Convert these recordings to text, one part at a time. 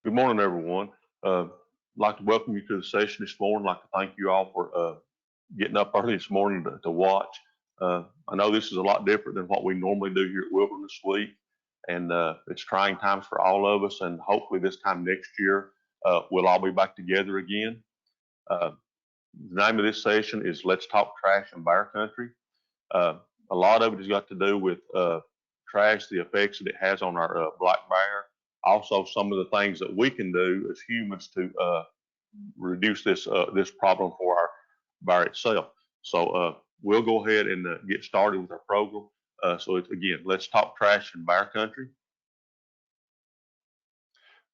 Good morning, everyone. I'd like to welcome you to the session this morning. I'd like to thank you all for getting up early this morning to watch. I know this is a lot different than what we normally do here at Wilderness Week, and it's trying times for all of us, and hopefully this time next year, we'll all be back together again. Uh, the name of this session is Let's Talk Trash in Bear Country. A lot of it has got to do with trash, the effects that it has on our black bear. Also, some of the things that we can do as humans to reduce this problem for our bear itself. So we'll go ahead and get started with our program. So it's, again, let's talk trash in bear country.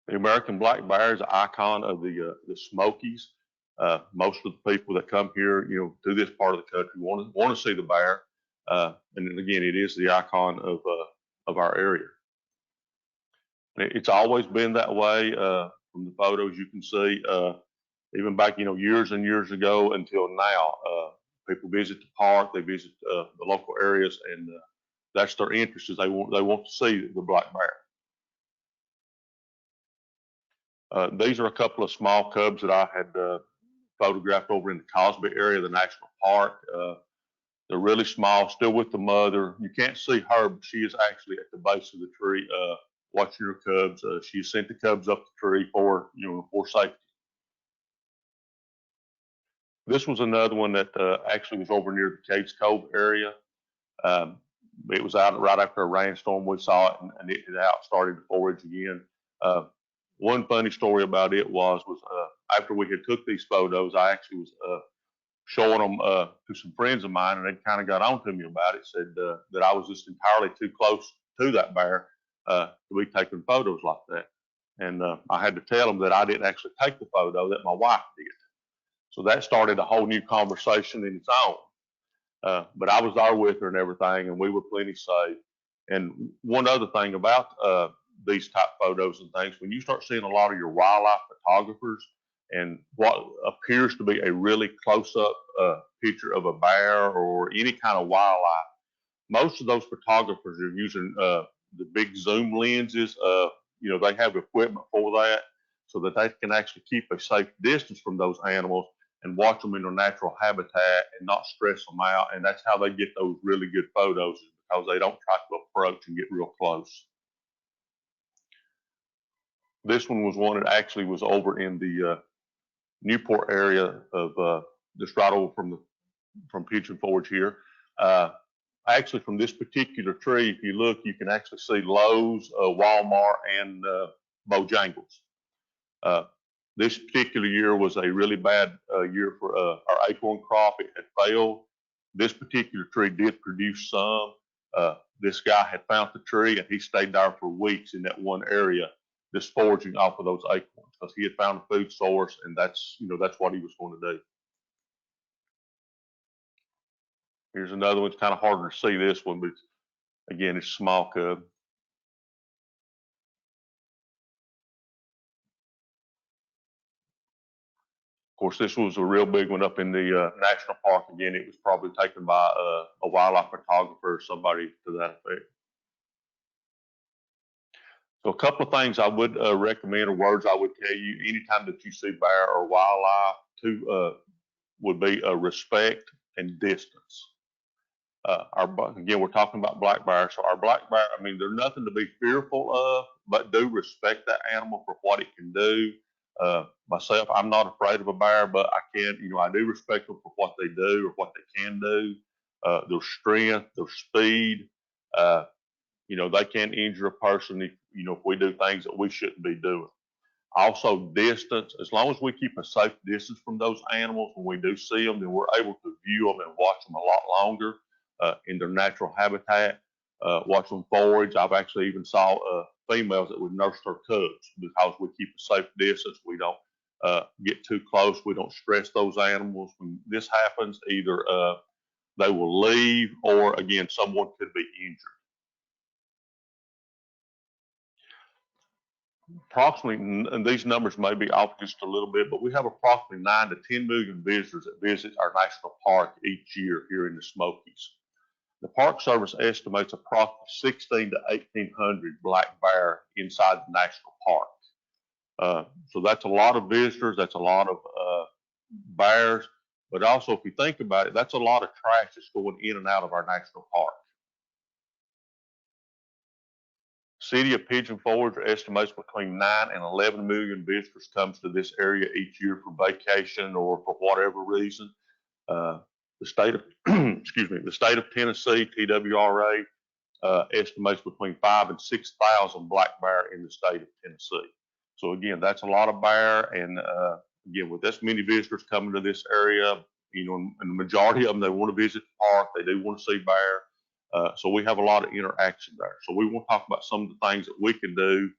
The American black bear is an icon of the Smokies. Most of the people that come here, to this part of the country want to see the bear. And then again, it is the icon of our area. It's always been that way from the photos you can see, even back, years and years ago until now. People visit the park, they visit the local areas, and that's their interest, is they want to see the black bear. These are a couple of small cubs that I had photographed over in the Cosby area of the national park. They're really small, still with the mother. You can't see her, but she is actually at the base of the tree watching her cubs. She sent the cubs up the tree for safety. This was another one that actually was over near the Cades Cove area. It was out right after a rainstorm. We saw it, and it out started to forage again. One funny story about it was after we had took these photos, I actually was showing them to some friends of mine, and they kind of got on to me about it, said that I was just entirely too close to that bear to be taking photos like that. And I had to tell them that I didn't actually take the photo, that my wife did. So that started a whole new conversation in its own. But I was there with her and everything, and we were plenty safe. And one other thing about these type photos and things, when you start seeing a lot of your wildlife photographers and what appears to be a really close-up picture of a bear or any kind of wildlife, most of those photographers are using the big zoom lenses. They have equipment for that so that they can actually keep a safe distance from those animals and watch them in their natural habitat and not stress them out. And that's how they get those really good photos, is because they don't try to approach and get real close. This one was one that actually was over in the Newport area of just right over from Pigeon Forge here. Actually, from this particular tree, if you look, you can actually see Lowe's, Walmart, and Bojangles. This particular year was a really bad year for our acorn crop. It had failed. This particular tree did produce some. This guy had found the tree, and he stayed there for weeks in that one area, just foraging off of those acorns, because he had found a food source, and that's what he was going to do. Here's another one. It's kind of harder to see this one, but again, it's a small cub. Of course, this was a real big one up in the national park. Again, it was probably taken by a wildlife photographer or somebody to that effect. So a couple of things I would recommend, or words I would tell you anytime that you see bear or wildlife, would be respect and distance. Again, we're talking about black bear. So our black bear, they're nothing to be fearful of, but do respect that animal for what it can do. Myself, I'm not afraid of a bear, but I do respect them for what they do or what they can do. Their strength, their speed. They can injure a person if we do things that we shouldn't be doing. Also, distance. As long as we keep a safe distance from those animals when we do see them, then we're able to view them and watch them a lot longer in their natural habitat. Watch them forage. I've actually even saw females that would nurse their cubs, because we keep a safe distance. We don't get too close. We don't stress those animals. When this happens, either they will leave, or again, someone could be injured. Approximately, and these numbers may be off just a little bit, but we have approximately 9 to 10 million visitors that visit our national park each year here in the Smokies. The Park Service estimates approximately 1,600 to 1,800 black bear inside the national park. So that's a lot of visitors. That's a lot of bears. But also, if you think about it, that's a lot of trash that's going in and out of our national park. City of Pigeon Forge estimates between 9 and 11 million visitors comes to this area each year for vacation or for whatever reason. The state of, excuse me, the state of Tennessee, TWRA, estimates between 5 and 6,000 black bear in the state of Tennessee. So again, that's a lot of bear, and again, with this many visitors coming to this area, you know, and the majority of them, they want to visit the park, they do want to see bear. So we have a lot of interaction there. So we want to talk about some of the things that we can do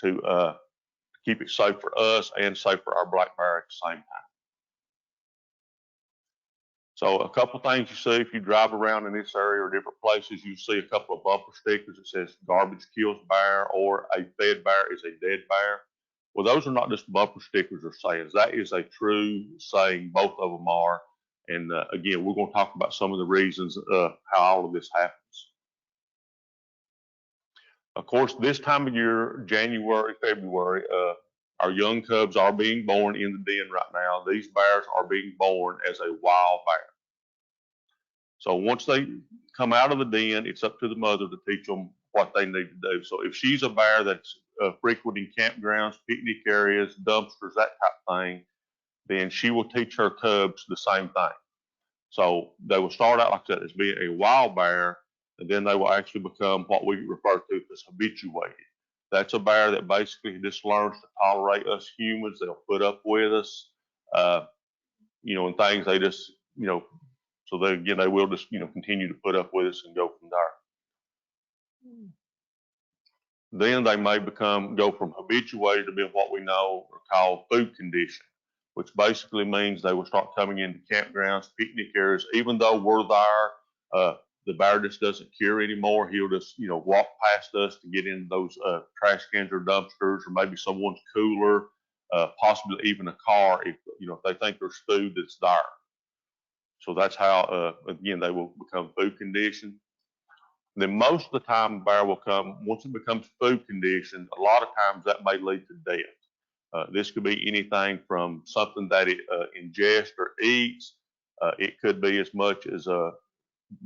to keep it safe for us and safe for our black bear at the same time. So a couple things you see if you drive around in this area or different places, you see a couple of bumper stickers that says garbage kills bear or a fed bear is a dead bear. Well, those are not just bumper stickers or sayings. That is a true saying. Both of them are. And again, we're going to talk about some of the reasons how all of this happens. Of course, this time of year, January, February, our young cubs are being born in the den right now. These bears are being born as a wild bear. So once they come out of the den, it's up to the mother to teach them what they need to do. So if she's a bear that's frequenting campgrounds, picnic areas, dumpsters, that type of thing, then she will teach her cubs the same thing. So they will start out, like I said, as being a wild bear, and then they will actually become what we refer to as habituated. That's a bear that basically just learns to tolerate us humans. They'll put up with us, you know, and things they just, you know, so they, again, they will just, you know, continue to put up with us and go from there. Then they may go from habituated to being what we know or call food conditioned, which basically means they will start coming into campgrounds, picnic areas, even though we're there. The bear just doesn't care anymore. He'll just, you know, walk past us to get into those trash cans or dumpsters, or maybe someone's cooler, possibly even a car if, you know, if they think there's food that's there. So that's how, again, they will become food conditioned. Then most of the time, the bear will come, once it becomes food conditioned, a lot of times that may lead to death. This could be anything from something that it ingests or eats. It could be as much as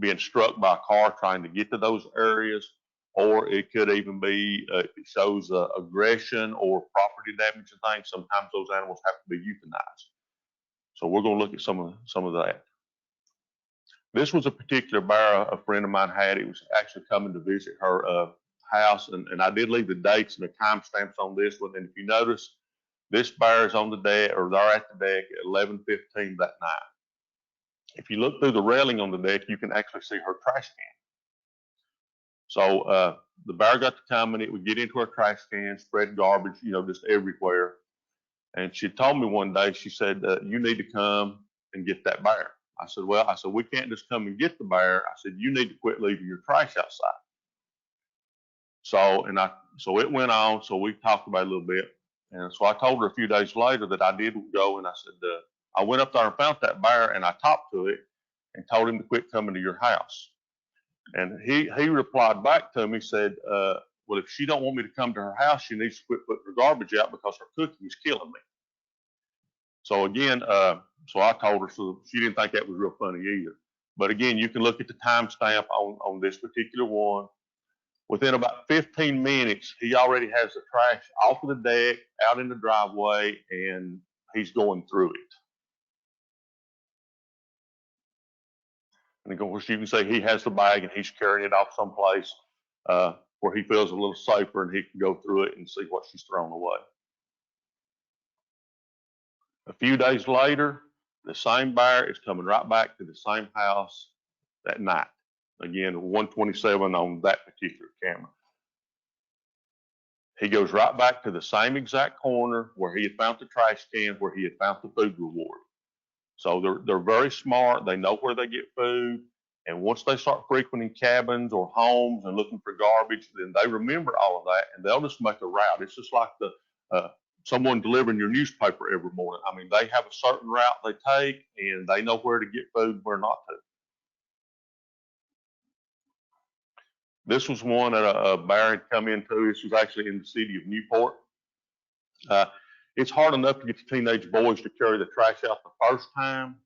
being struck by a car trying to get to those areas, or it could even be it shows aggression or property damage and things. Sometimes those animals have to be euthanized. So we're going to look at some of that. This was a particular bear a friend of mine had. It was actually coming to visit her house, and I did leave the dates and the timestamps on this one. And if you notice, this bear is on the deck, or they're at the deck at 11:15 that night. If you look through the railing on the deck, you can actually see her trash can. So the bear got to come and it would get into her trash can, spread garbage, you know, just everywhere. And she told me one day, she said, you need to come and get that bear. I said, well, we can't just come and get the bear. I said, you need to quit leaving your trash outside. So it went on. So we talked about it a little bit. And so I told her a few days later that I did go, and I said, I went up there and found that bear, and I talked to it and told him to quit coming to your house. And he replied back to me, said, well, if she don't want me to come to her house, she needs to quit putting her garbage out because her cooking is killing me. So again, so I told her, so she didn't think that was real funny either. But again, you can look at the timestamp on this particular one. Within about 15 minutes, he already has the trash off of the deck, out in the driveway, and he's going through it. And of course, you can see he has the bag and he's carrying it off someplace where he feels a little safer and he can go through it and see what she's thrown away. A few days later, the same bear is coming right back to the same house that night. Again, 127 on that particular camera. He goes right back to the same exact corner where he had found the trash can, where he had found the food reward. So they're very smart. They know where they get food. And once they start frequenting cabins or homes and looking for garbage, then they remember all of that and they'll just make a route. It's just like someone delivering your newspaper every morning. I mean, they have a certain route they take and they know where to get food and where not to. This was one that a bear had come into. This was actually in the city of Newport. It's hard enough to get the teenage boys to carry the trash out the first time,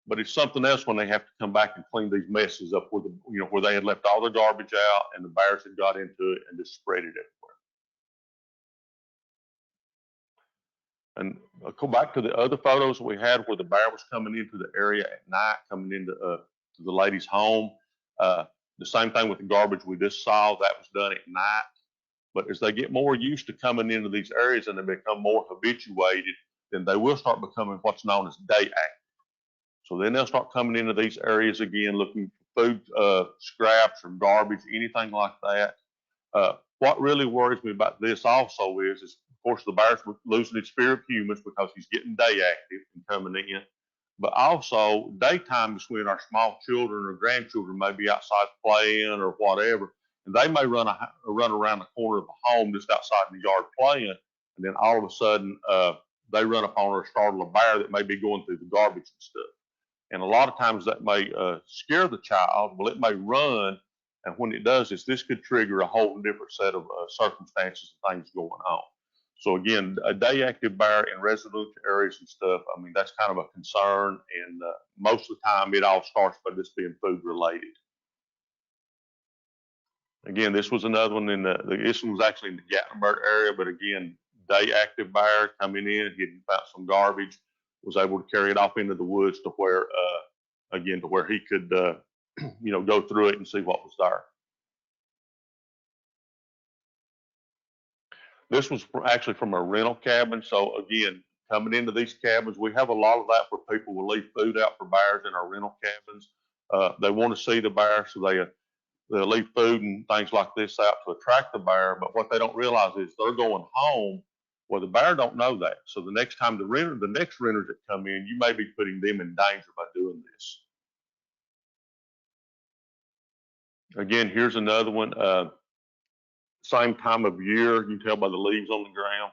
but it's something else when they have to come back and clean these messes up where where they had left all the garbage out and the bears had got into it and just spread it everywhere. And I'll go back to the other photos we had where the bear was coming into the area at night, coming into to the lady's home. The same thing with the garbage we just saw, that was done at night. But as they get more used to coming into these areas and they become more habituated, then they will start becoming what's known as day active. So then they'll start coming into these areas again, looking for food scraps or garbage, anything like that. What really worries me about this also is of course, the bear's losing its fear of humans because he's getting day active and coming in. But also, daytime is when our small children or grandchildren may be outside playing or whatever, and they may run around the corner of a home just outside in the yard playing, and then all of a sudden they run upon or startle a bear that may be going through the garbage and stuff. And a lot of times that may scare the child. Well, it may run, and when it does this could trigger a whole different set of circumstances and things going on. So again, a day active bear in residential areas and stuff, I mean, that's kind of a concern. And most of the time it all starts by just being food related. Again, this was another one this one was actually in the Gatlinburg area, but again, day active bear coming in, he found some garbage, was able to carry it off into the woods to where, again, to where he could, go through it and see what was there. This was actually from a rental cabin. So again, coming into these cabins, we have a lot of that where people will leave food out for bears in our rental cabins. They want to see the bear, so they'll leave food and things like this out to attract the bear. But what they don't realize is they're going home. Well, the bear don't know that. So the next time the next renters that come in, you may be putting them in danger by doing this. Again, here's another one. Same time of year, you can tell by the leaves on the ground.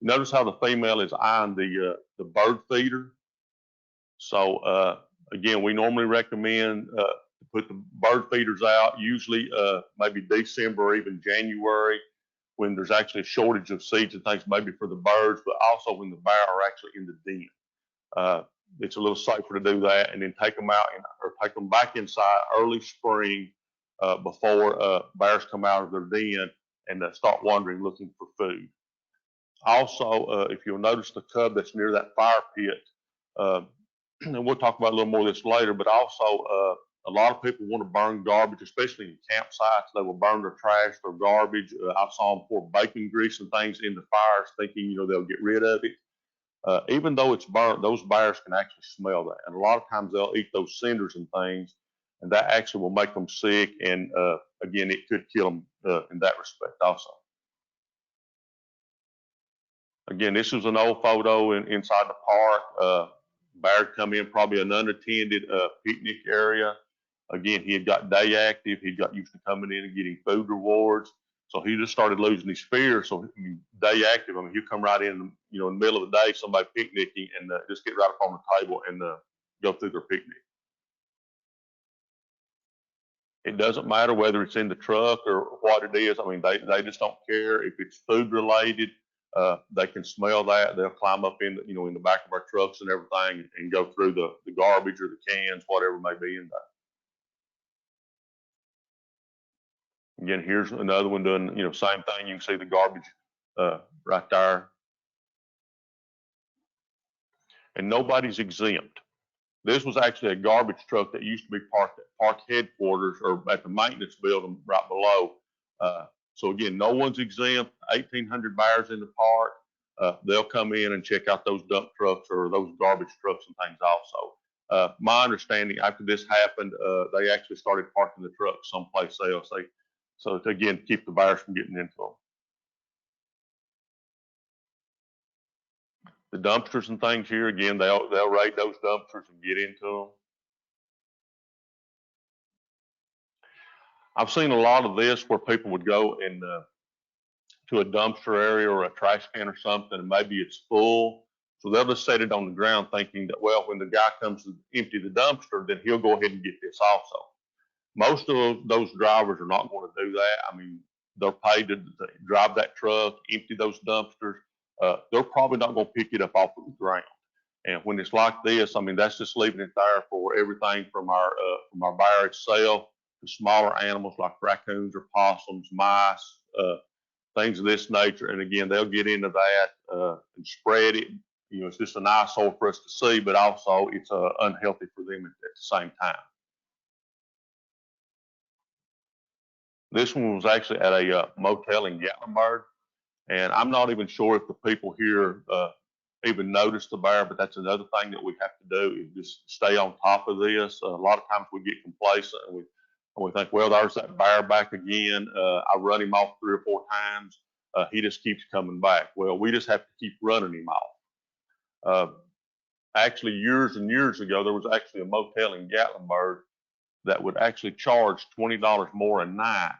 Notice how the female is eyeing the bird feeder. So again, we normally recommend to put the bird feeders out, usually maybe December or even January, when there's actually a shortage of seeds and things, maybe for the birds, but also when the bear are actually in the den. It's a little safer to do that, and then take them out or take them back inside early spring before bears come out of their den and start wandering looking for food. Also, if you'll notice the cub that's near that fire pit, and we'll talk about a little more of this later, but also a lot of people want to burn garbage, especially in campsites. They will burn their trash, their garbage. I saw them pour bacon grease and things in the fires thinking, they'll get rid of it. Even though it's burnt, those bears can actually smell that. And a lot of times they'll eat those cinders and things, and that actually will make them sick. And again, it could kill them in that respect also. Again, this is an old photo inside the park. Bear come in, probably an unattended picnic area. Again, he had got day active. He got used to coming in and getting food rewards. So he just started losing his fear. So day active, I mean, he'll come right in, in the middle of the day, somebody picnicking, and just get right up on the table and go through their picnic. It doesn't matter whether it's in the truck or what it is. I mean, they just don't care. If it's food related, they can smell that. They'll climb up in the back of our trucks and everything and go through the garbage or the cans, whatever may be in there. Again, here's another one doing, same thing. You can see the garbage right there. And nobody's exempt. This was actually a garbage truck that used to be parked at park headquarters or at the maintenance building right below. So again, no one's exempt. 1,800 bears in the park. They'll come in and check out those dump trucks or those garbage trucks and things also. My understanding after this happened, they actually started parking the trucks someplace else. So to again keep the bears from getting into them. The dumpsters and things here, again, they'll raid those dumpsters and get into them. I've seen a lot of this where people would go in to a dumpster area or a trash can or something, and maybe it's full. So they'll just set it on the ground thinking that, well, when the guy comes to empty the dumpster, then he'll go ahead and get this also. Most of those drivers are not going to do that. I mean, they're paid to drive that truck, empty those dumpsters. they're probably not going to pick it up off of the ground. And when it's like this, I mean, that's just leaving it there for everything from our bear itself to smaller animals like raccoons or possums, mice, things of this nature. And again, they'll get into that and spread it. You know, it's just an eyesore for us to see, but also it's unhealthy for them at the same time. This one was actually at a motel in Gatlinburg, and I'm not even sure if the people here even notice the bear, but that's another thing that we have to do is just stay on top of this. A lot of times we get complacent and we think, well, there's that bear back again. I run him off 3 or 4 times. He just keeps coming back. Well, we just have to keep running him off. Actually, years and years ago, there was actually a motel in Gatlinburg that would actually charge $20 more a night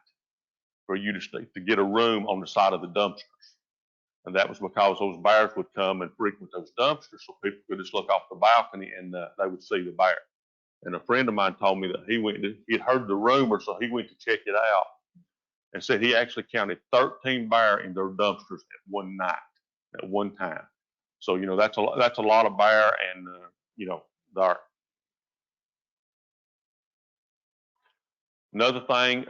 for you to get a room on the side of the dumpsters. And that was because those bears would come and frequent those dumpsters, so people could just look off the balcony and they would see the bear. And a friend of mine told me that he'd heard the rumor, so he went to check it out and said he actually counted 13 bear in their dumpsters at one night, at one time. So, you know, that's a lot of bear, and, you know, there. Another thing,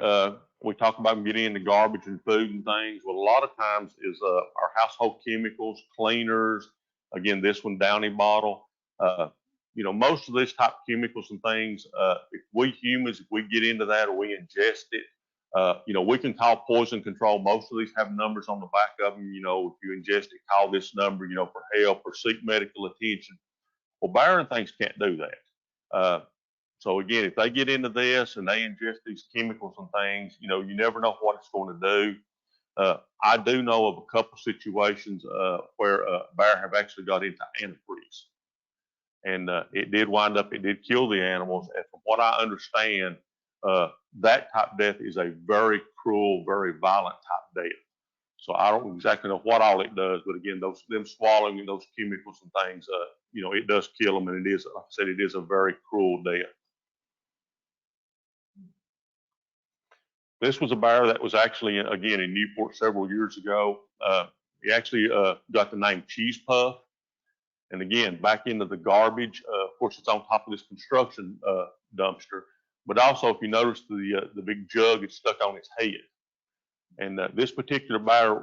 we talk about getting into garbage and food and things. Well, a lot of times is our household chemicals, cleaners. Again, this one, Downy bottle. You know, most of these type of chemicals and things, if we humans, if we get into that or we ingest it, you know, we can call poison control. Most of these have numbers on the back of them. You know, if you ingest it, call this number, you know, for help or seek medical attention. Well, bear and things can't do that. So again, if they get into this and they ingest these chemicals and things, you know, you never know what it's going to do. I do know of a couple situations where bear have actually got into antifreeze, and it did kill the animals. And from what I understand, that type of death is a very cruel, very violent type death. So I don't exactly know what all it does, but again, them swallowing those chemicals and things, you know, it does kill them, and it is, like I said, it is a very cruel death. This was a bear that was actually, again, in Newport several years ago. He actually got the name Cheese Puff. And again, back into the garbage. Of course, it's on top of this construction dumpster. But also, if you notice the big jug, it's stuck on its head. And this particular bear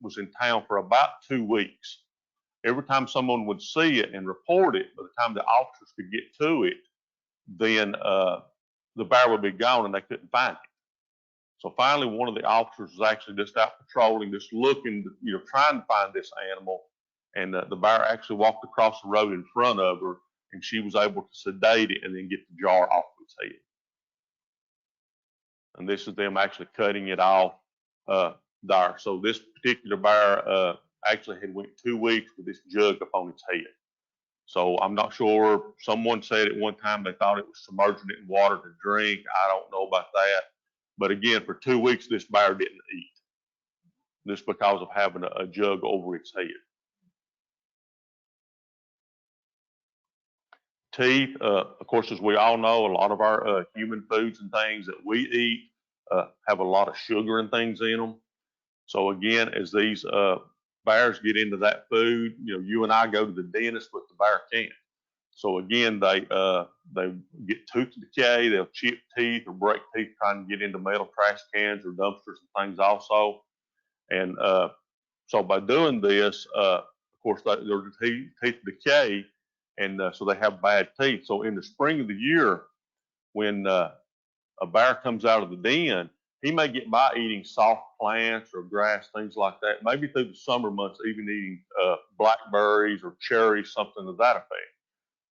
was in town for about 2 weeks. Every time someone would see it and report it, by the time the officers could get to it, then the bear would be gone and they couldn't find it. So finally, one of the officers was actually just out patrolling, just looking, you know, trying to find this animal. And the bear actually walked across the road in front of her, and she was able to sedate it and then get the jar off its head. And this is them actually cutting it off there. So this particular bear actually had went 2 weeks with this jug up on its head. So I'm not sure. Someone said at one time they thought it was submerging it in water to drink. I don't know about that. But again, for 2 weeks, this bear didn't eat, just because of having a jug over its head. Teeth, of course, as we all know, a lot of our human foods and things that we eat have a lot of sugar and things in them. So again, as these bears get into that food, you know, you and I go to the dentist, but the bear can't. So again, they get tooth decay, they'll chip teeth or break teeth trying to get into metal trash cans or dumpsters and things also. And so by doing this, of course, their teeth decay, and so they have bad teeth. So in the spring of the year, when a bear comes out of the den, he may get by eating soft plants or grass, things like that. Maybe through the summer months, even eating blackberries or cherries, something to that effect.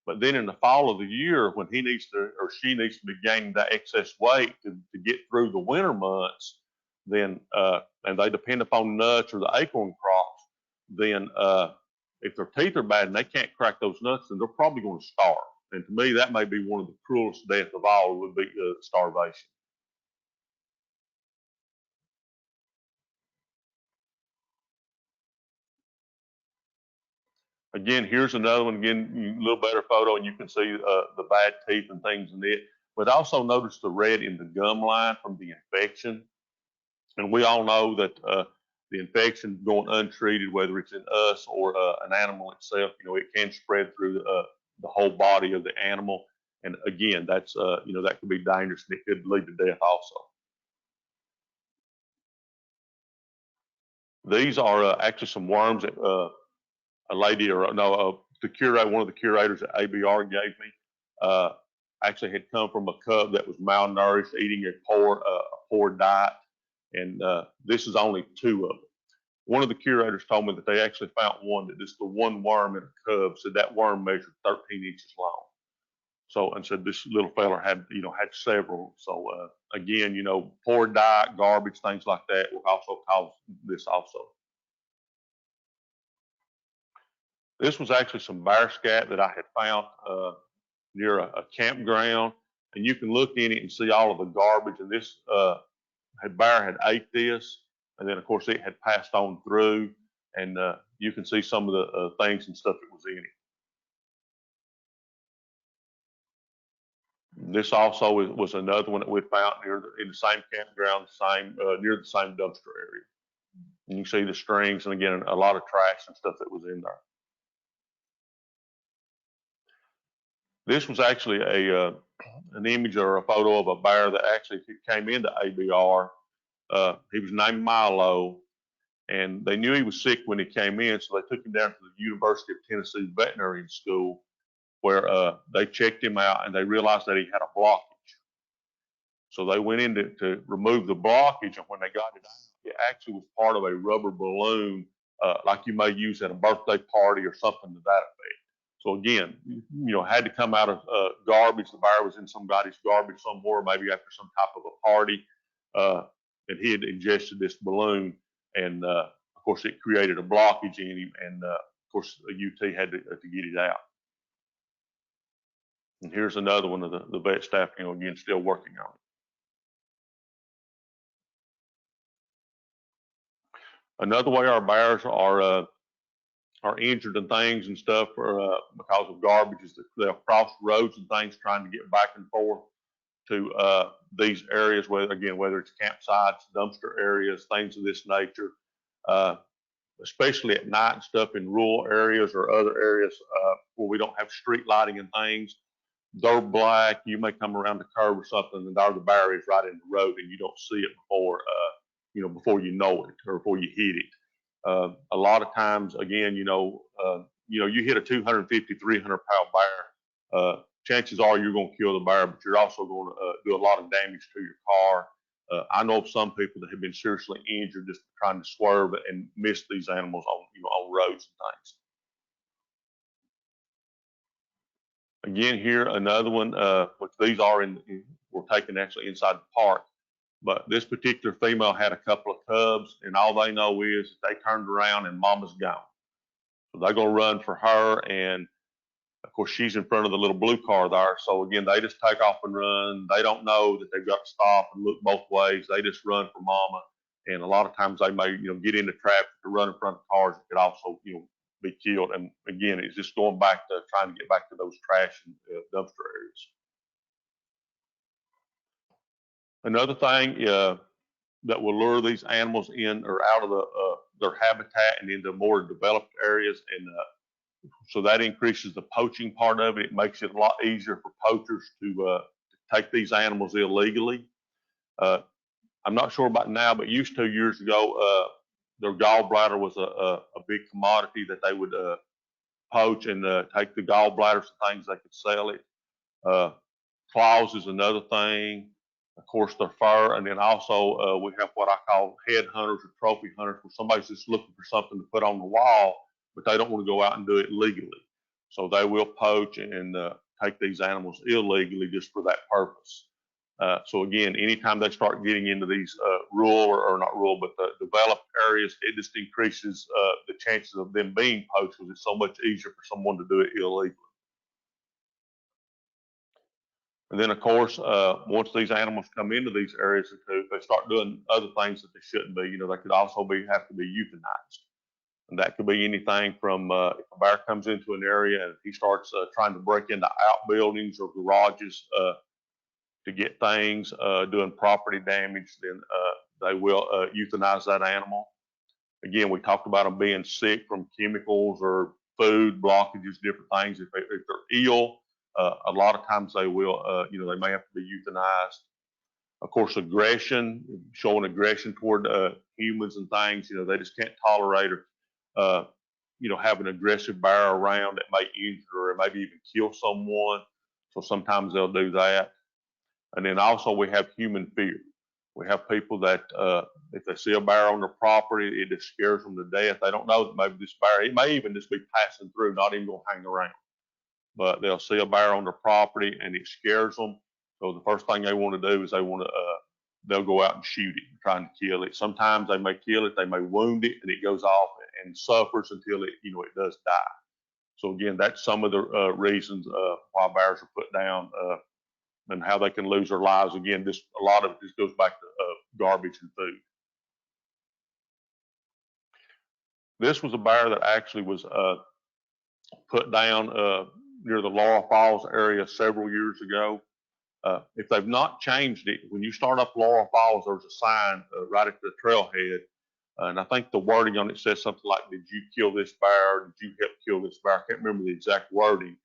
But then in the fall of the year, when he needs to, or she needs to be gaining that excess weight to get through the winter months, then, and they depend upon nuts or the acorn crops, then if their teeth are bad and they can't crack those nuts, then they're probably going to starve. And to me, that may be one of the cruelest deaths of all, would be starvation. Again, here's another one. Again, a little better photo, and you can see the bad teeth and things in it. But also notice the red in the gum line from the infection. And we all know that the infection going untreated, whether it's in us or an animal itself, it can spread through the whole body of the animal. And again, that's that could be dangerous and it could lead to death also. These are actually some worms that a lady or no, the curator, one of the curators at ABR gave me, actually had come from a cub that was malnourished, eating a poor diet, and this is only 2 of them. One of the curators told me that they actually found one that just the one worm in a cub said that worm measured 13 inches long. So, and said this little fella had several. So again, poor diet, garbage, things like that will also cause this also. This was actually some bear scat that I had found near a campground, and you can look in it and see all of the garbage. And this bear had ate this, and then of course it had passed on through, and you can see some of the things and stuff that was in it. This also was another one that we found in the same campground, near the same dumpster area. And you can see the strings, and again, a lot of trash and stuff that was in there. This was actually an image or a photo of a bear that actually came into ABR. He was named Milo, and they knew he was sick when he came in, so they took him down to the University of Tennessee Veterinary School, where they checked him out and they realized that he had a blockage. So they went in to remove the blockage, and when they got it out, it actually was part of a rubber balloon, like you may use at a birthday party or something to that effect. So again, had to come out of garbage. The bear was in somebody's garbage somewhere, maybe after some type of a party, and he had ingested this balloon, and of course it created a blockage in him, and of course a UT had to get it out. And here's another one of the vet staff, again, still working on it. Another way our bears are injured and things and stuff because of garbage is that they'll cross roads and things trying to get back and forth to these areas, whether it's campsites, dumpster areas, things of this nature, especially at night and stuff in rural areas or other areas where we don't have street lighting and things. They're black. You may come around the curve or something, and there the bear is right in the road, and you don't see it before you know it or before you hit it. A lot of times, again, you hit a 250, 300-pound bear. Chances are you're going to kill the bear, but you're also going to do a lot of damage to your car. I know of some people that have been seriously injured just trying to swerve and miss these animals on roads and things. Again, here another one, which these are were taken actually inside the park. But this particular female had a couple of cubs, and all they know is they turned around and mama's gone. So they're gonna run for her, and of course she's in front of the little blue car there. So again, they just take off and run. They don't know that they've got to stop and look both ways. They just run for mama. And a lot of times they may, get into traffic to run in front of cars that could also, be killed. And again, it's just going back to trying to get back to those trash and dumpster areas. Another thing that will lure these animals in or out of their habitat and into more developed areas, and so that increases the poaching part of it. It makes it a lot easier for poachers to take these animals illegally. I'm not sure about now, but used to years ago, their gallbladder was a big commodity that they would poach and take the gallbladders and things. They could sell it. Claws is another thing. Of course, their fur, and then also we have what I call head hunters or trophy hunters, where somebody's just looking for something to put on the wall, but they don't want to go out and do it legally. So they will poach and take these animals illegally just for that purpose. So again, anytime they start getting into these rural or not rural, but the developed areas, it just increases the chances of them being poached because it's so much easier for someone to do it illegally. And then, of course, once these animals come into these areas, they start doing other things that they shouldn't be. They could also have to be euthanized. And that could be anything from if a bear comes into an area and he starts trying to break into outbuildings or garages to get things, doing property damage, then they will euthanize that animal. Again, we talked about them being sick from chemicals or food blockages, different things. If they're ill, a lot of times they will, they may have to be euthanized. Of course, aggression, showing aggression toward humans and things, they just can't tolerate or, have an aggressive bear around that may injure or maybe even kill someone. So sometimes they'll do that. And then also we have human fear. We have people that if they see a bear on their property, it just scares them to death. They don't know that maybe this bear, it may even just be passing through, not even gonna hang around. But they'll see a bear on their property and it scares them. So the first thing they want to do is they'll go out and shoot it, trying to kill it. Sometimes they may kill it, they may wound it, and it goes off and suffers until it does die. So again, that's some of the reasons why bears are put down and how they can lose their lives. Again, a lot of it just goes back to garbage and food. This was a bear that actually was put down near the Laurel Falls area several years ago. If they've not changed it, when you start up Laurel Falls, there's a sign right at the trailhead. And I think the wording on it says something like, "Did you kill this bear? Did you help kill this bear?" I can't remember the exact wording,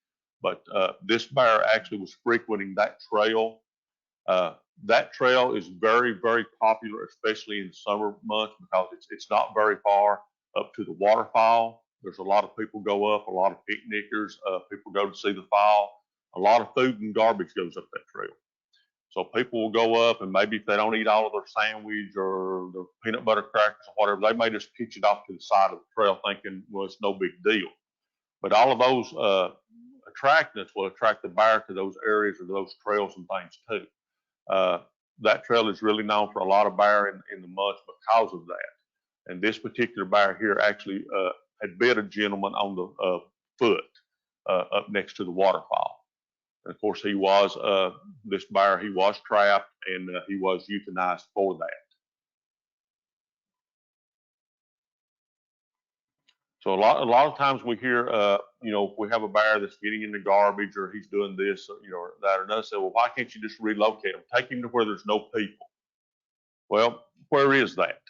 but this bear actually was frequenting that trail. That trail is very, very popular, especially in the summer months, because it's not very far up to the waterfall. There's a lot of people go up, a lot of picnickers, people go to see the fall. A lot of food and garbage goes up that trail. So people will go up, and maybe if they don't eat all of their sandwich or their peanut butter crackers or whatever, they may just pitch it off to the side of the trail thinking, well, it's no big deal. But all of those attractants will attract the bear to those areas or those trails and things too. That trail is really known for a lot of bear in the months because of that. And this particular bear here actually had bit a gentleman on the foot up next to the waterfall. And of course, this bear, he was trapped and he was euthanized for that. So a lot of times we hear, if we have a bear that's getting in the garbage or he's doing this, or that or that, say, well, why can't you just relocate him? Take him to where there's no people. Well, where is that?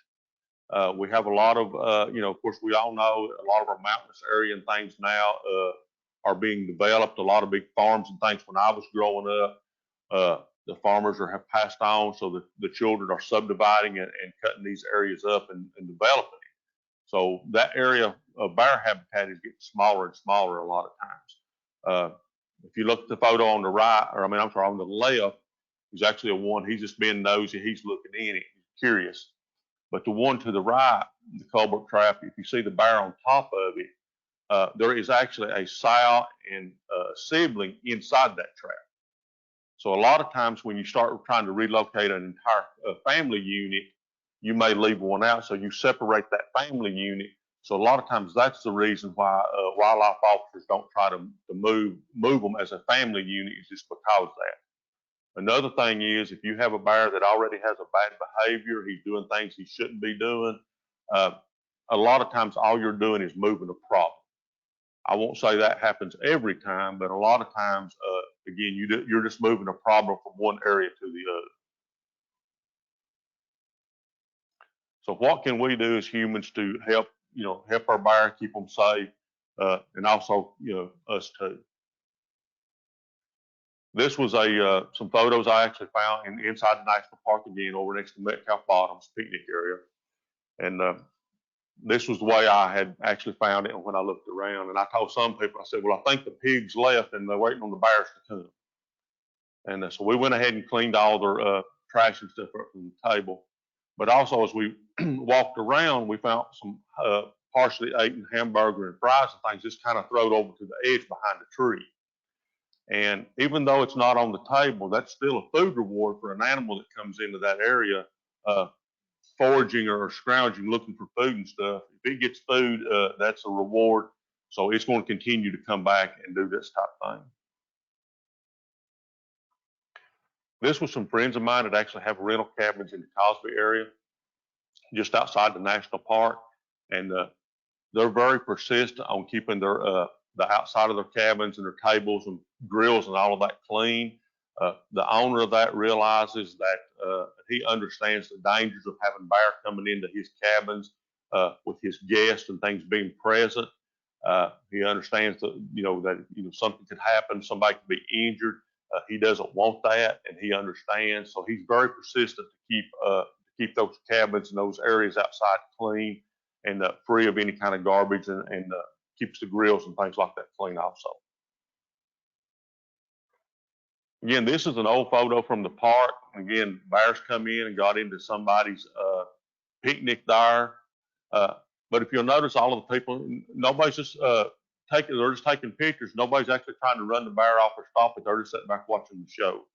We have a lot of, of course, we all know a lot of our mountainous area and things now are being developed. A lot of big farms and things. When I was growing up, the farmers have passed on, so the children are subdividing and cutting these areas up and developing it. So that area of bear habitat is getting smaller and smaller a lot of times. If you look at the photo on the right, on the left, there's actually he's just being nosy, he's looking in it, he's curious. But the one to the right, the Colbert trap, if you see the bear on top of it, there is actually a sow and a sibling inside that trap. So a lot of times when you start trying to relocate an entire family unit, you may leave one out, so you separate that family unit. So a lot of times that's the reason why wildlife officers don't try to move them as a family unit, is just because of that. Another thing is, if you have a bear that already has a bad behavior, he's doing things he shouldn't be doing, a lot of times all you're doing is moving a problem. I won't say that happens every time, but a lot of times, again, you're just moving a problem from one area to the other. So what can we do as humans to help our bear, keep them safe, and also, us too? This was some photos I actually found inside the national park, again, over next to Metcalf Bottoms picnic area. And this was the way I had actually found it when I looked around. And I told some people, I said, well, I think the pigs left and they're waiting on the bears to come. And so we went ahead and cleaned all their trash and stuff up from the table. But also, as we walked around, we found some partially eaten hamburger and fries and things just kind of thrown over to the edge behind the tree. And even though it's not on the table, that's still a food reward for an animal that comes into that area, foraging or scrounging, looking for food and stuff. If it gets food, that's a reward. So it's going to continue to come back and do this type of thing. This was some friends of mine that actually have rental cabins in the Cosby area, just outside the national park. And they're very persistent on keeping the outside of their cabins and their tables and grills and all of that clean. The owner of that realizes that he understands the dangers of having bear coming into his cabins. with his guests and things being present. He understands that, something could happen, somebody could be injured. He doesn't want that, and he understands. So he's very persistent to keep those cabins and those areas outside clean and free of any kind of garbage, and keeps the grills and things like that clean also. Again, this is an old photo from the park. Again, bears come in and got into somebody's picnic there. But if you'll notice, all of the people, nobody's just they're just taking pictures. Nobody's actually trying to run the bear off or stop it. They're just sitting back watching the show.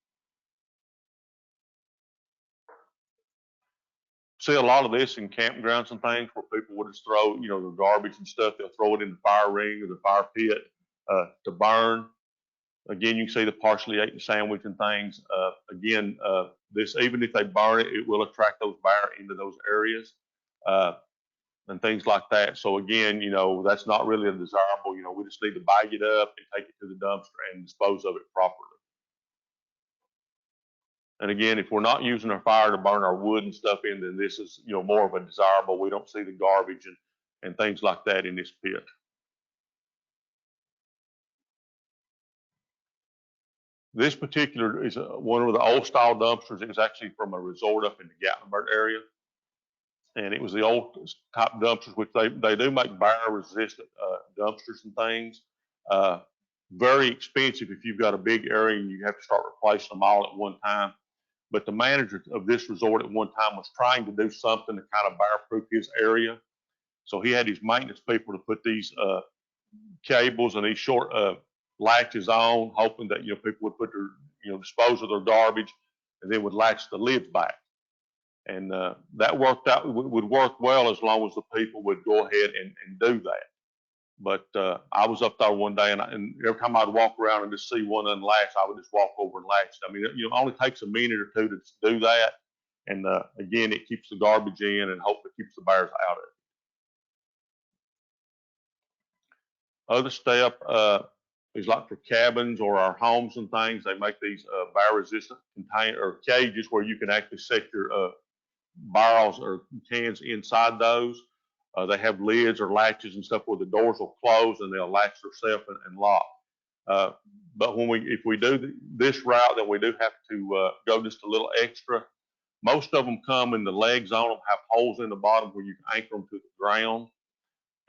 See a lot of this in campgrounds and things where people would just throw, their garbage and stuff. They'll throw it in the fire ring or the fire pit to burn. Again, you can see the partially eaten sandwich and things. Again, this, even if they burn it, it will attract those bear into those areas and things like that. So again, that's not really a desirable. We just need to bag it up and take it to the dumpster and dispose of it properly. And again, if we're not using our fire to burn our wood and stuff in, then this is, more of a desirable. We don't see the garbage and things like that in this pit. This particular is one of the old style dumpsters. It was actually from a resort up in the Gatlinburg area. And it was the old type dumpsters, which they do make bear resistant dumpsters and things. Very expensive if you've got a big area and you have to start replacing them all at one time. But the manager of this resort at one time was trying to do something to kind of bear-proof his area. So he had his maintenance people to put these cables and these short latches on, hoping that people would put their dispose of their garbage, and then would latch the lids back. And that would work well as long as the people would go ahead and do that. But I was up there one day, and every time I'd walk around and just see one unlatched, I would just walk over and latch it. I mean, it only takes a minute or two to do that. And again, it keeps the garbage in and hopefully keeps the bears out of it. Other step is like for cabins or our homes and things. They make these bear resistant container or cages where you can actually set your barrels or cans inside those. They have lids or latches and stuff where the doors will close and they'll latch themselves and lock. But if we do this route, then we do have to go just a little extra. Most of them come and the legs on them have holes in the bottom where you can anchor them to the ground.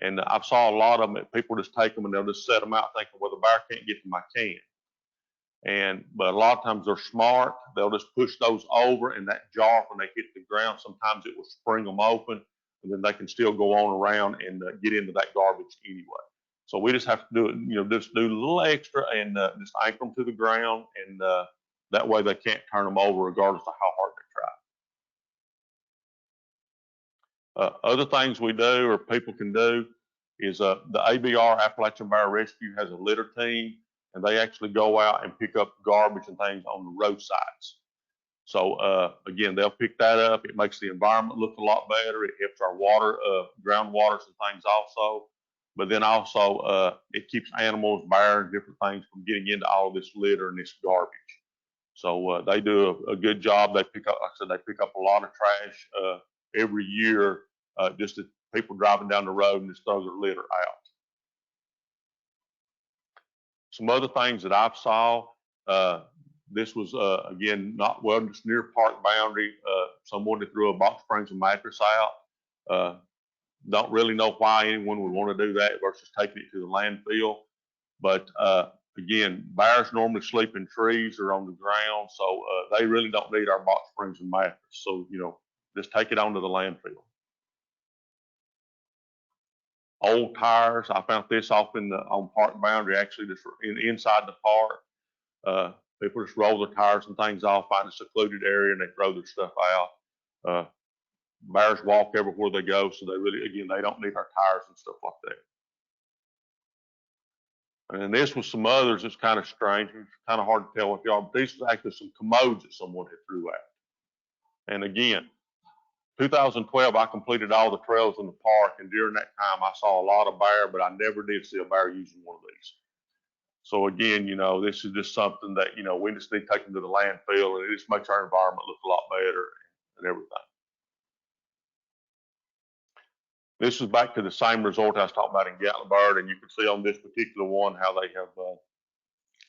And I've saw a lot of them that people just take them and they'll just set them out thinking, well, the bear can't get to my can. But a lot of times they're smart. They'll just push those over, and that jar, when they hit the ground, sometimes it will spring them open, and then they can still go on around and get into that garbage anyway. So we just have to do it, just do a little extra and just anchor them to the ground, and that way they can't turn them over regardless of how hard they try. Other things we do or people can do is the ABR, Appalachian Bear Rescue, has a litter team, and they actually go out and pick up garbage and things on the roadsides. So again, they'll pick that up. It makes the environment look a lot better. It helps our water, groundwaters and things also. But then also it keeps animals, bears, different things from getting into all of this litter and this garbage. So they do a good job. They pick up, like I said, they pick up a lot of trash every year, just as people driving down the road and just throw their litter out. Some other things that I've saw, this was, again, not well, just near park boundary. Someone that threw a box springs and mattress out. Don't really know why anyone would want to do that versus taking it to the landfill. But again, bears normally sleep in trees or on the ground, so they really don't need our box springs and mattress. So, just take it onto the landfill. Old tires, I found this off on park boundary, actually just inside the park. People just roll their tires and things off, find a secluded area, and they throw their stuff out. Bears walk everywhere they go, so they really, again, they don't need our tires and stuff like that. And this was some others. It's kind of strange. It's kind of hard to tell what they are, but these was actually some commodes that someone had threw out. And again, 2012, I completed all the trails in the park, and during that time, I saw a lot of bear, but I never did see a bear using one of these. So again, this is just something that, we just need to take them to the landfill, and it just makes our environment look a lot better and everything. This is back to the same resort I was talking about in Gatlinburg, and you can see on this particular one how they have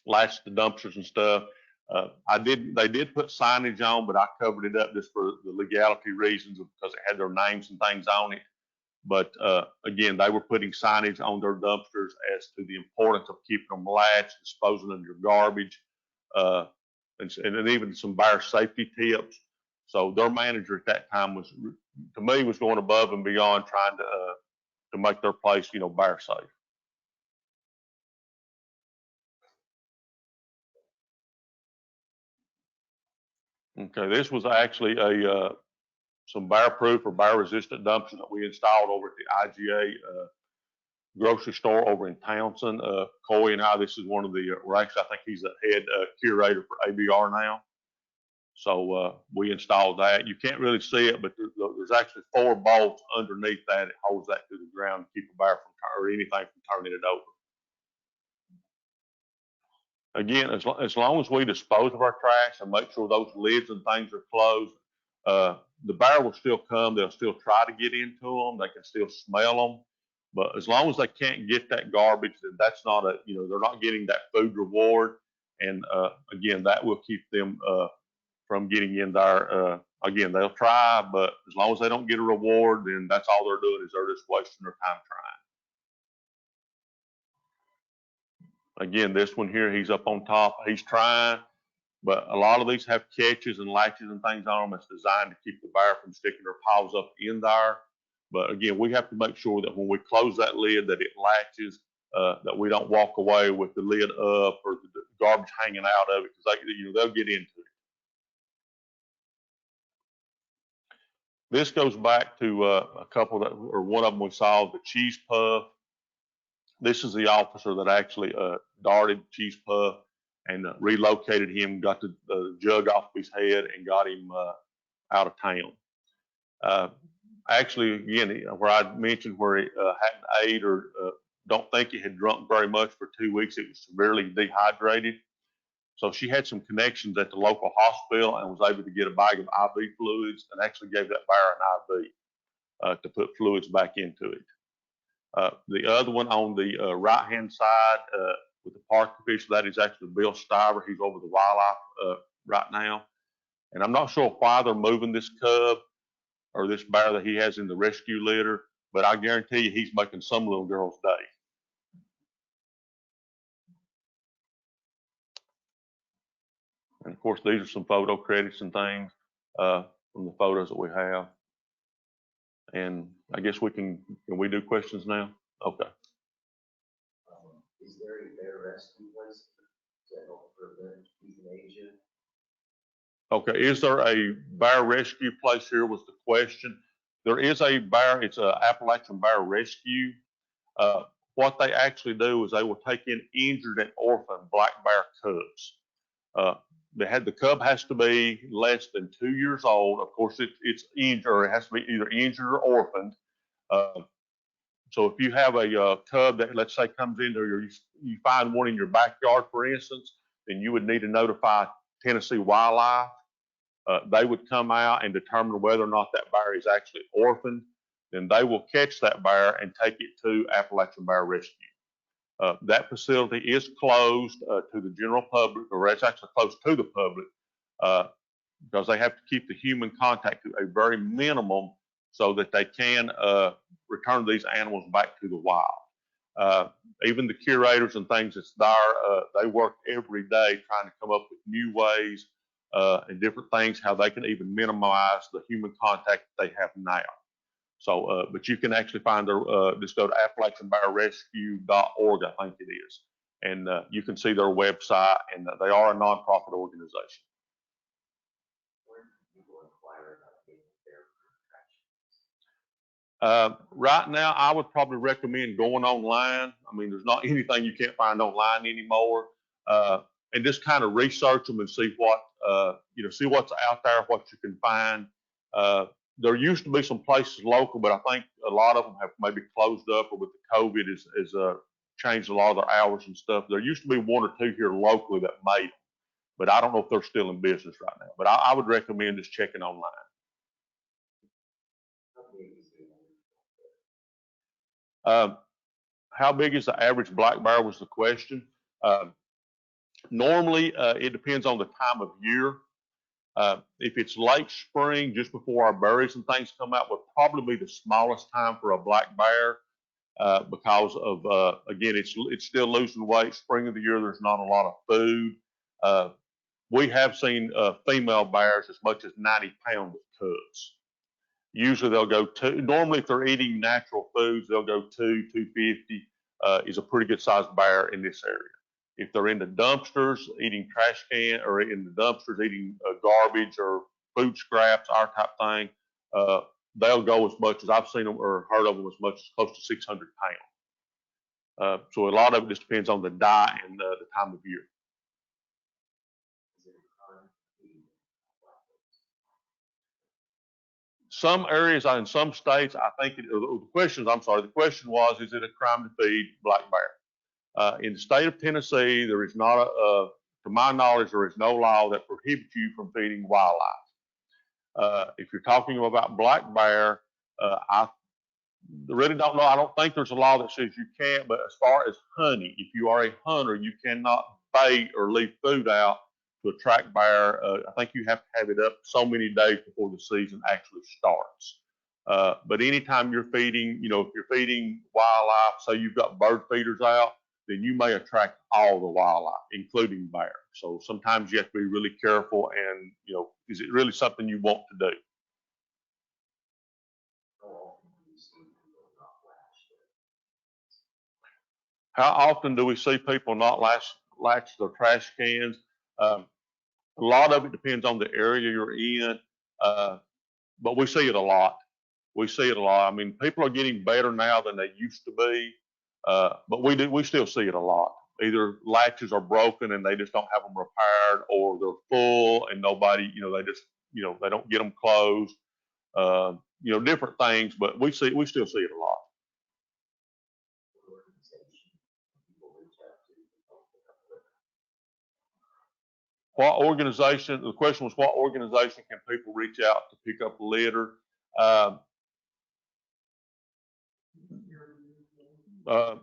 latched the dumpsters and stuff. They did put signage on, but I covered it up just for the legality reasons because it had their names and things on it. But again, they were putting signage on their dumpsters as to the importance of keeping them latched, disposing of your garbage, and even some buyer safety tips. So their manager at that time was going above and beyond trying to make their place, buyer safe. Okay, this was actually some buyer-proof or buyer-resistant dumpsters that we installed over at the IGA grocery store over in Townsend. Coy and I, this is one of the, I think he's the head curator for ABR now. So we installed that. You can't really see it, but there's actually 4 bolts underneath that. It holds that to the ground to keep a buyer from or anything from turning it over. Again, as long as we dispose of our trash and make sure those lids and things are closed, the buyer will still come. They'll still try to get into them. They can still smell them. But as long as they can't get that garbage, then that's not they're not getting that food reward. And again, that will keep them from getting in there. Again, they'll try, but as long as they don't get a reward, then that's all they're doing is they're just wasting their time trying. Again, this one here, he's up on top. He's trying, but a lot of these have catches and latches and things on them. It's designed to keep the buyer from sticking their paws up in there. But again, we have to make sure that when we close that lid, that it latches, that we don't walk away with the lid up or the garbage hanging out of it, because they'll get into it. This goes back to a couple one of them we saw, the Cheese Puff. This is the officer that actually darted Cheese Puff and relocated him, got the jug off his head, and got him out of town. Actually, again, where I mentioned where he hadn't ate or don't think he had drunk very much for 2 weeks, it was severely dehydrated. So she had some connections at the local hospital and was able to get a bag of IV fluids and actually gave that buyer an IV to put fluids back into it. The other one on the right-hand side with the park official, that is actually Bill Stiver. He's over the wildlife right now. And I'm not sure why they're moving this cub or this bear that he has in the rescue litter, but I guarantee you he's making some little girl's day. And of course, these are some photo credits and things from the photos that we have. And I guess can we do questions now? Okay. Is there a bear rescue place to help prevent euthanasia? Okay, is there a bear rescue place here was the question. There is a bear, it's a Appalachian Bear Rescue. What they actually do is they will take in injured and orphaned black bear cubs. The cub has to be less than 2 years old. Of course, it's injured, or it has to be either injured or orphaned. So if you have a cub that, let's say, comes into you find one in your backyard, for instance, then you would need to notify Tennessee Wildlife. They would come out and determine whether or not that bear is actually orphaned. Then they will catch that bear and take it to Appalachian Bear Rescue. That facility is closed to the general public, or it's actually closed to the public because they have to keep the human contact to a very minimum so that they can return these animals back to the wild. Even the curators and things that's there, they work every day trying to come up with new ways and different things, how they can even minimize the human contact that they have now. So, but you can actually find their, just go to AppalachianBearRescue.org, I think it is. And you can see their website, and they are a nonprofit organization. Right now, I would probably recommend going online. I mean, there's not anything you can't find online anymore. And just kind of research them and see what, see what's out there, what you can find. There used to be some places local, but I think a lot of them have maybe closed up, or with the COVID has changed a lot of their hours and stuff. There used to be 1 or 2 here locally that made them, but I don't know if they're still in business right now. But I would recommend just checking online. How big is the average black bear was the question. Normally, it depends on the time of year. If it's late spring, just before our berries and things come out, would probably be the smallest time for a black bear because of, again, it's still losing weight. Spring of the year, there's not a lot of food. We have seen female bears as much as 90 pounds of cubs. Usually they'll go normally if they're eating natural foods, they'll go 250 is a pretty good sized bear in this area. If they're in the dumpsters eating trash can or in the dumpsters eating garbage or food scraps, our type thing, they'll go as much as I've seen them or heard of them as much as close to 600 pounds. So a lot of it just depends on the diet and the time of year. Some areas in some states, I think the question was, is it a crime to feed black bear? In the state of Tennessee, there is not to my knowledge, there is no law that prohibits you from feeding wildlife. If you're talking about black bear, I really don't know. I don't think there's a law that says you can't, but as far as hunting, if you are a hunter, you cannot bait or leave food out to attract bear. I think you have to have it up so many days before the season actually starts. But anytime you're feeding, if you're feeding wildlife, say you've got bird feeders out, then you may attract all the wildlife, including bear. So sometimes you have to be really careful and, is it really something you want to do? How often do we see people not latch their trash cans? A lot of it depends on the area you're in, but we see it a lot. We see it a lot. I mean, people are getting better now than they used to be, but we still see it a lot. Either latches are broken and they just don't have them repaired, or they're full and nobody, they don't get them closed. Different things, but we still see it a lot. What organization? The question was, what organization can people reach out to pick up litter?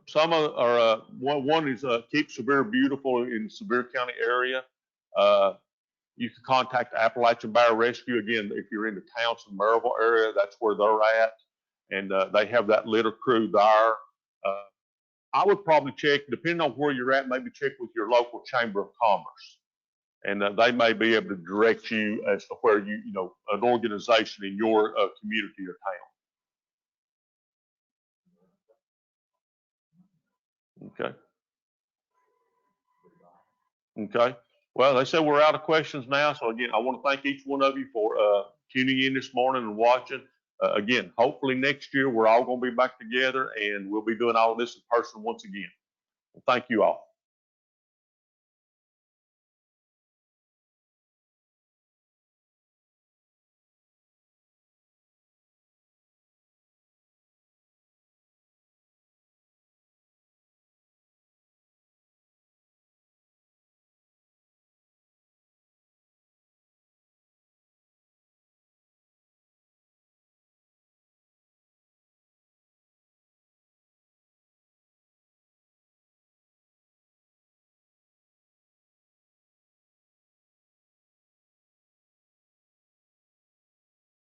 Some are one is Keep Sevier Beautiful in the Sevier County area. You can contact Appalachian Bear Rescue. Again, if you're in the Townsend, Maryville area, that's where they're at, and they have that litter crew there. I would probably check, depending on where you're at, maybe check with your local Chamber of Commerce, and they may be able to direct you as to where an organization in your community or town. Okay. Well, they said we're out of questions now. So again, I want to thank each one of you for tuning in this morning and watching. Again, hopefully next year we're all going to be back together and we'll be doing all of this in person once again. Well, thank you all.